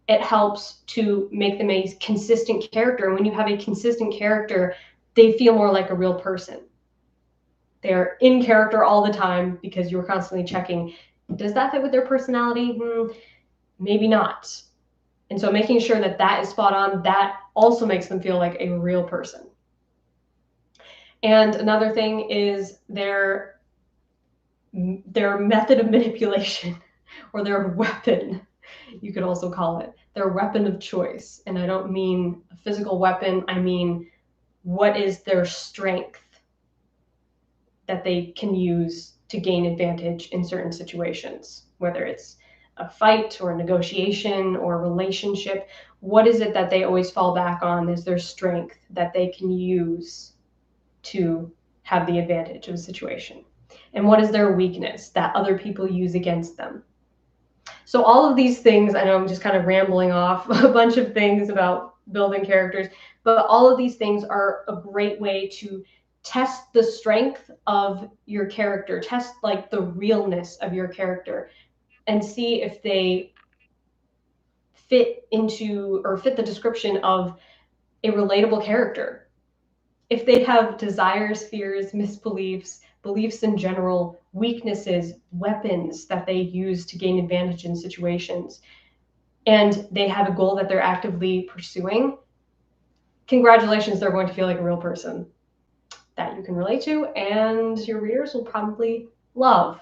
it helps to make them a consistent character. And when you have a consistent character, they feel more like a real person. They're in character all the time because you're constantly checking, does that fit with their personality? Maybe not. And so making sure that that is spot on, that also makes them feel like a real person. And another thing is their method of manipulation, or their weapon, you could also call it, their weapon of choice. And I don't mean a physical weapon, I mean, what is their strength that they can use to gain advantage in certain situations, whether it's a fight or a negotiation or a relationship. What is it that they always fall back on is their strength that they can use to have the advantage of a situation? And what is their weakness that other people use against them? So all of these things, I know I'm just kind of rambling off a bunch of things about building characters, but all of these things are a great way to test the strength of your character, test like the realness of your character, and see if they fit into or fit the description of a relatable character. If they have desires, fears, misbeliefs, beliefs in general, weaknesses, weapons that they use to gain advantage in situations, and they have a goal that they're actively pursuing, congratulations, they're going to feel like a real person that you can relate to, and your readers will probably love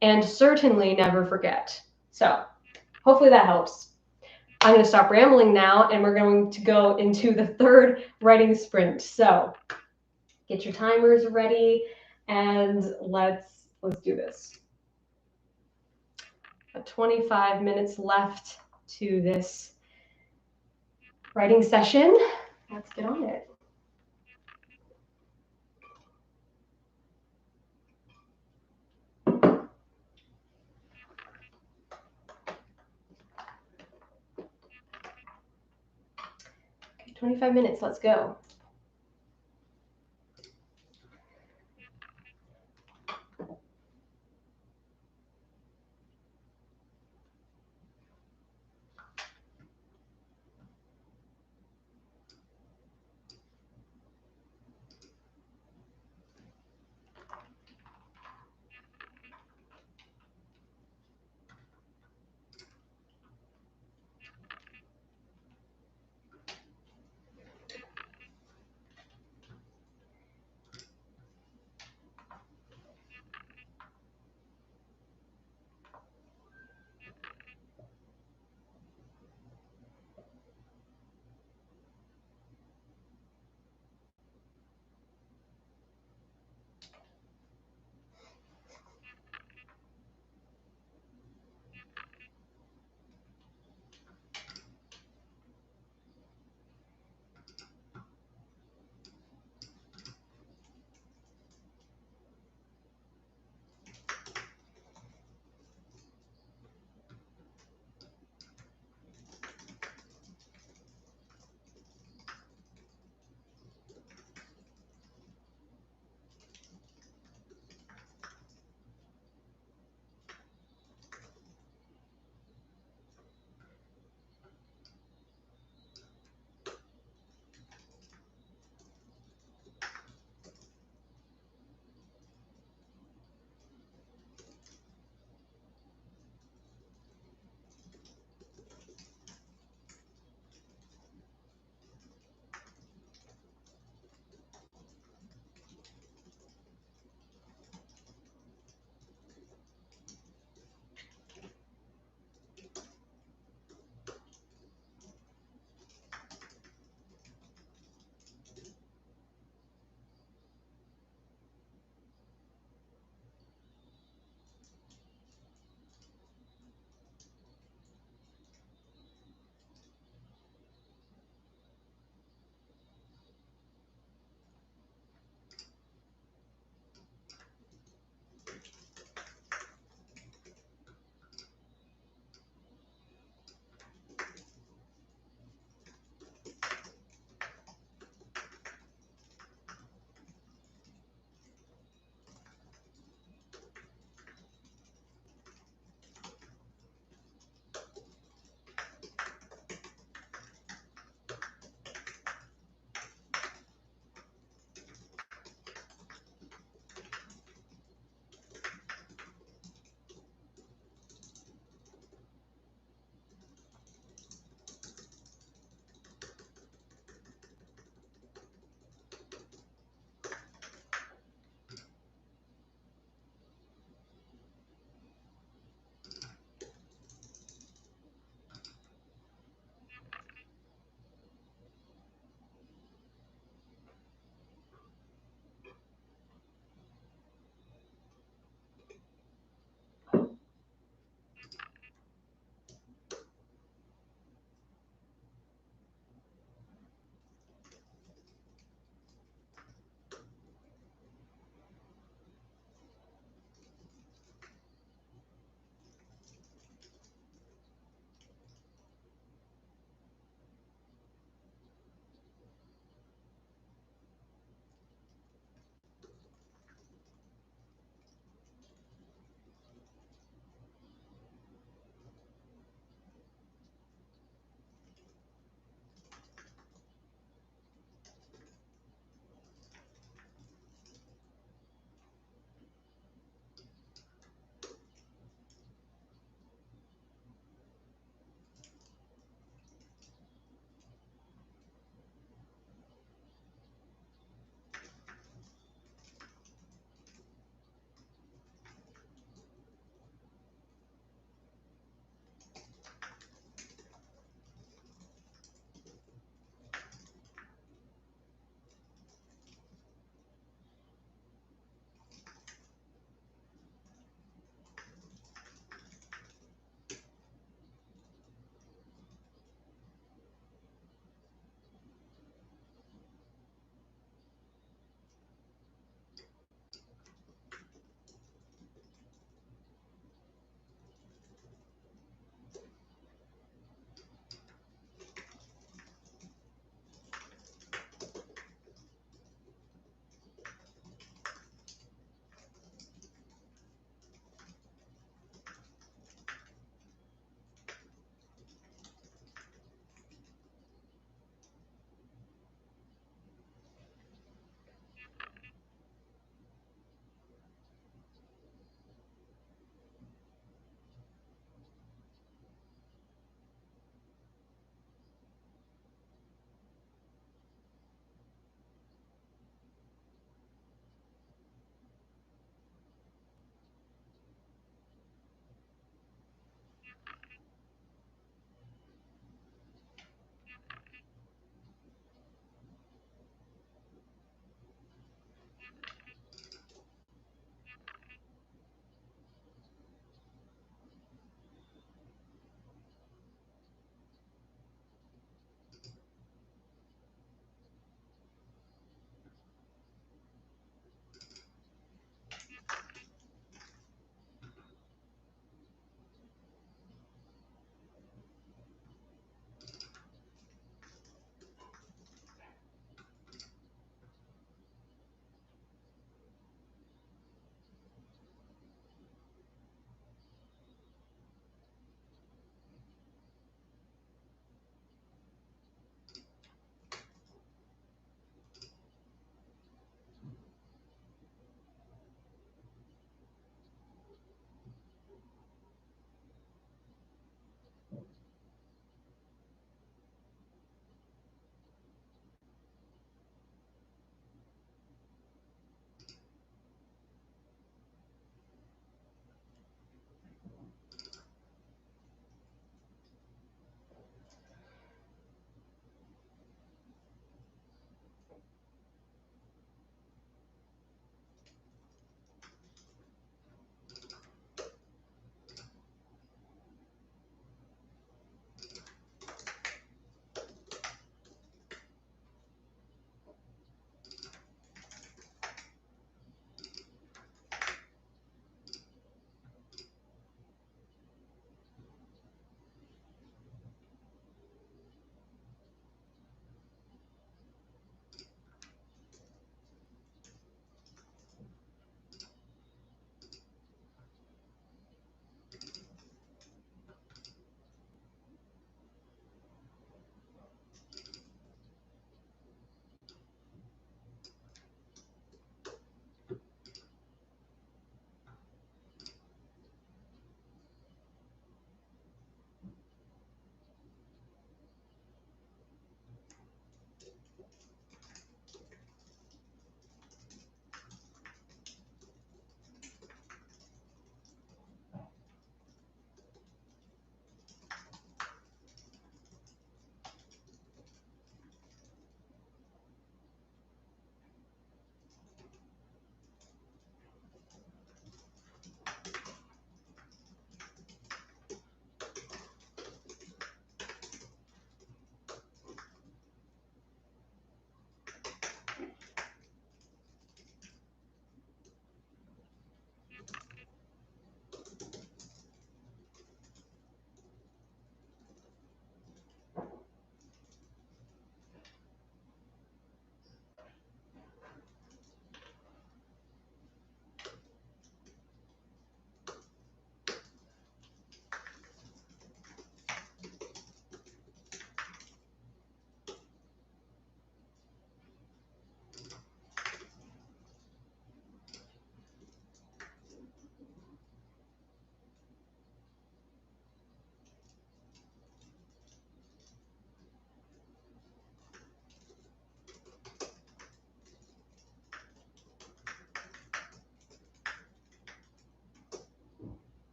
and certainly never forget. So hopefully that helps. I'm going to stop rambling now, and we're going to go into the third writing sprint. So get your timers ready, and let's do this. 25 minutes left to this writing session. Let's get on it. Okay, 25 minutes, let's go.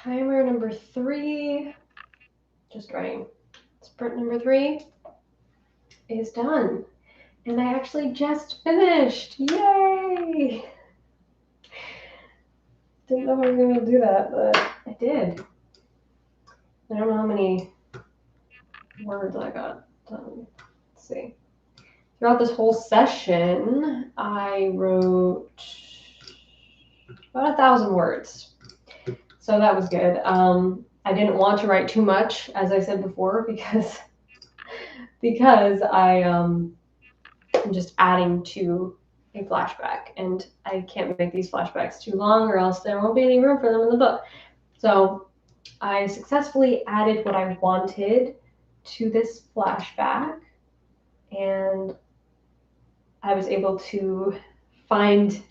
timer number 3, just writing, sprint number 3 is done. And I actually just finished. Yay! Didn't know I was going to do that, but I did. I don't know how many words I got done. Let's see. Throughout this whole session, I wrote about 1,000 words. So that was good. I didn't want to write too much, as I said before, because I'm just adding to a flashback, and I can't make these flashbacks too long or else there won't be any room for them in the book. So I successfully added what I wanted to this flashback, and I was able to find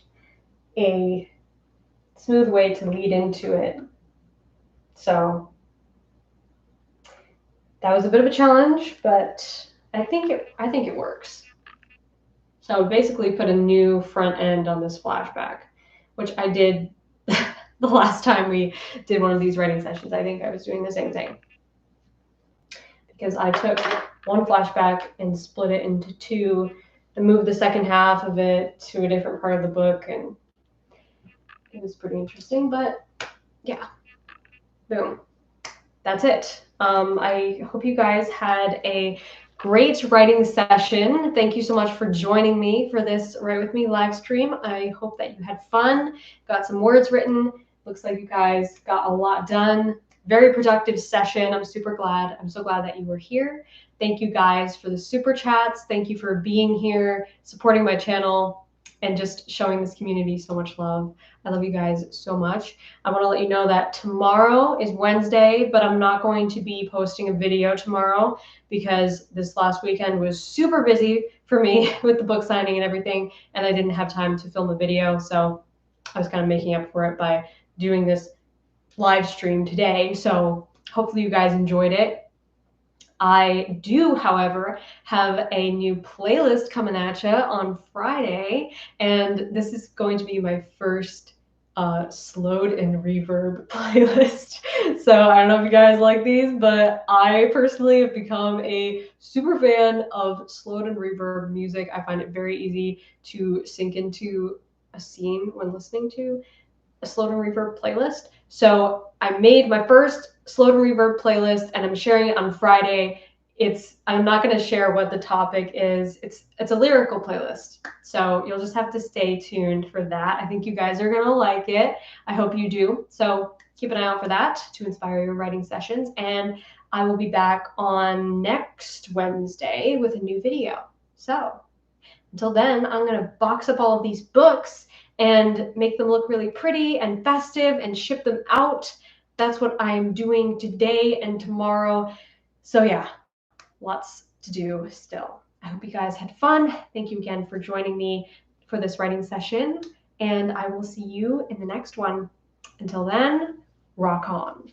a smooth way to lead into it. So that was a bit of a challenge, but I think it works. So basically put a new front end on this flashback, which I did the last time we did one of these writing sessions. I think I was doing the same thing, because I took one flashback and split it into 2 and moved the second half of it to a different part of the book, and it was pretty interesting. But yeah, boom, that's it. I hope you guys had a great writing session. Thank you so much for joining me for this Write With Me live stream. I hope that you had fun, got some words written. Looks like you guys got a lot done. Very productive session. I'm super glad. I'm so glad that you were here. Thank you guys for the super chats. Thank you for being here, supporting my channel, and just showing this community so much love. I love you guys so much. I want to let you know that tomorrow is Wednesday, but I'm not going to be posting a video tomorrow because this last weekend was super busy for me with the book signing and everything, and I didn't have time to film a video. So I was kind of making up for it by doing this live stream today. So hopefully you guys enjoyed it. I do, however, have a new playlist coming at you on Friday, and this is going to be my first slowed and reverb playlist. So I don't know if you guys like these, but I personally have become a super fan of slowed and reverb music. I find it very easy to sink into a scene when listening to a slowed and reverb playlist. So I made my first slowed and reverb playlist, and I'm sharing it on Friday. I'm not going to share what the topic is. It's a lyrical playlist, so you'll just have to stay tuned for that. I think you guys are going to like it. I hope you do. So keep an eye out for that to inspire your writing sessions, and I will be back on next Wednesday with a new video. So until then, I'm going to box up all of these books and make them look really pretty and festive and ship them out. That's what I'm doing today and tomorrow. So yeah, lots to do still. I hope you guys had fun. Thank you again for joining me for this writing session, and I will see you in the next one. Until then, rock on.